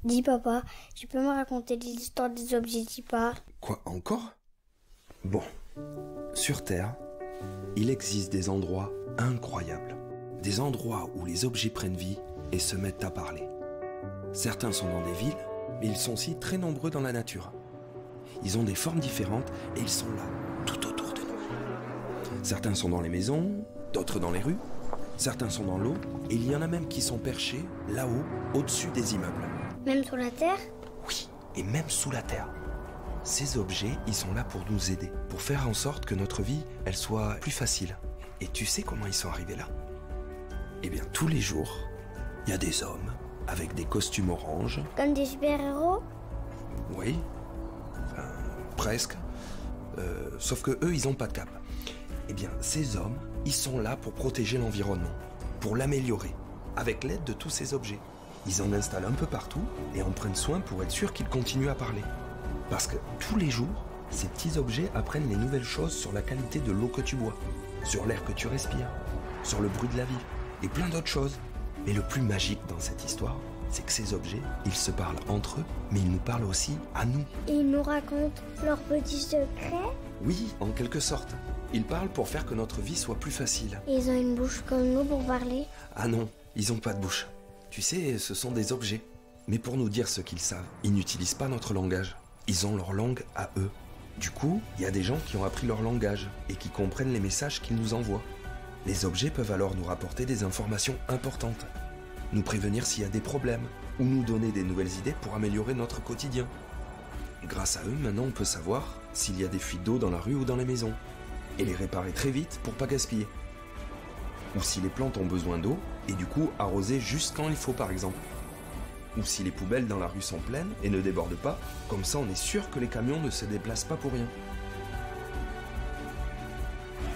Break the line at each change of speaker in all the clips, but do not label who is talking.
Dis papa, tu peux me raconter l'histoire des objets, dis pas.
Quoi, encore? Bon, sur Terre, il existe des endroits incroyables. Des endroits où les objets prennent vie et se mettent à parler. Certains sont dans des villes, mais ils sont aussi très nombreux dans la nature. Ils ont des formes différentes et ils sont là, tout autour de nous. Certains sont dans les maisons, d'autres dans les rues. Certains sont dans l'eau et il y en a même qui sont perchés là-haut, au-dessus des immeubles.
Même sous la terre?
Oui, et même sous la terre. Ces objets, ils sont là pour nous aider, pour faire en sorte que notre vie, elle soit plus facile. Et tu sais comment ils sont arrivés là? Eh bien, tous les jours, il y a des hommes avec des costumes orange.
Comme des super-héros?
Oui, enfin, presque. Sauf que eux, ils n'ont pas de cape. Eh bien, ces hommes, ils sont là pour protéger l'environnement, pour l'améliorer, avec l'aide de tous ces objets. Ils en installent un peu partout et en prennent soin pour être sûr qu'ils continuent à parler. Parce que tous les jours, ces petits objets apprennent les nouvelles choses sur la qualité de l'eau que tu bois, sur l'air que tu respires, sur le bruit de la vie et plein d'autres choses. Mais le plus magique dans cette histoire, c'est que ces objets, ils se parlent entre eux, mais ils nous parlent aussi à nous.
Et ils nous racontent leurs petits secrets?
Oui, en quelque sorte. Ils parlent pour faire que notre vie soit plus facile.
Et ils ont une bouche comme nous pour parler?
Ah non, ils n'ont pas de bouche. Tu sais, ce sont des objets. Mais pour nous dire ce qu'ils savent, ils n'utilisent pas notre langage. Ils ont leur langue à eux. Du coup, il y a des gens qui ont appris leur langage et qui comprennent les messages qu'ils nous envoient. Les objets peuvent alors nous rapporter des informations importantes, nous prévenir s'il y a des problèmes, ou nous donner des nouvelles idées pour améliorer notre quotidien. Grâce à eux, maintenant on peut savoir s'il y a des fuites d'eau dans la rue ou dans les maisons, et les réparer très vite pour pas gaspiller. Ou si les plantes ont besoin d'eau, et du coup arroser juste quand il faut par exemple. Ou si les poubelles dans la rue sont pleines et ne débordent pas, comme ça on est sûr que les camions ne se déplacent pas pour rien.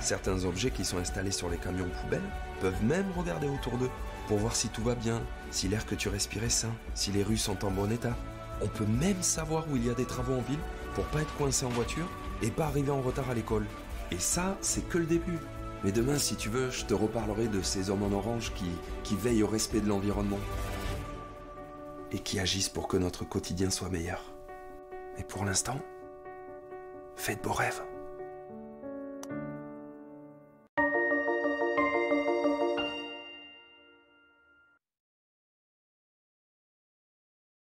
Certains objets qui sont installés sur les camions poubelles peuvent même regarder autour d'eux pour voir si tout va bien, si l'air que tu respires est sain, si les rues sont en bon état. On peut même savoir où il y a des travaux en ville pour pas être coincé en voiture et pas arriver en retard à l'école. Et ça, c'est que le début. Mais demain, si tu veux, je te reparlerai de ces hommes en orange qui veillent au respect de l'environnement et qui agissent pour que notre quotidien soit meilleur. Mais pour l'instant, fais de beaux rêves.